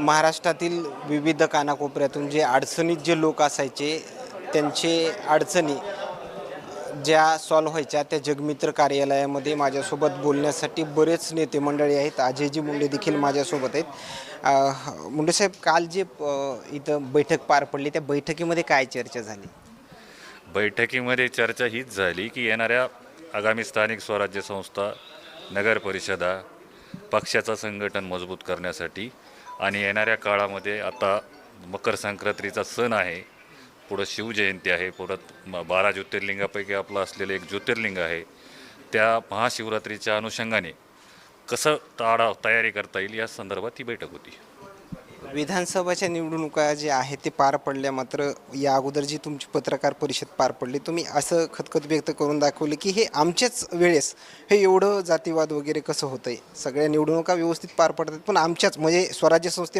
महाराष्ट्रातील विविध कानाकोपऱ्यातून जे अडचणीत जे लोक असायचे त्यांचे अडचणी ज्या सॉल्व्ह व्हायच्या त्या जगमित्र कार्यालयामध्ये माझ्यासोबत बोलण्यासाठी बरेच नेते मंडळी आहेत. अजयजी मुंडे देखील माझ्यासोबत आहेत. मुंडे साहेब, काल जे इथं बैठक पार पडली त्या बैठकीमध्ये काय चर्चा झाली? बैठकीमध्ये चर्चा हीच झाली की येणाऱ्या आगामी स्थानिक स्वराज्य संस्था, नगर परिषदा, पक्षाचं संघटन मजबूत करण्यासाठी आणि येणाऱ्या काळामध्ये आता मकर संक्रांतीचा सण आहे, पुढं शिवजयंती आहे, पुढं 12 ज्योतिर्लिंगापैकी आपलं असलेलं एक ज्योतिर्लिंग आहे, त्या महाशिवरात्रीच्या अनुषंगाने कसं तयारी करता येईल या संदर्भात ही बैठक होती. विधानसभाच्या निवडणुका जे आहेत ते पार पडल्या, मात्र या अगोदर जी तुमची पत्रकार परिषद पार पडली तुम्ही असं खतखत व्यक्त करून दाखवले की हे आमच्याच वेळेस हे एवढं जातीवाद वगैरे कसं होतंय, सगळ्या निवडणुका व्यवस्थित पार पडतात पण आमच्याच म्हणजे स्वराज्य संस्थे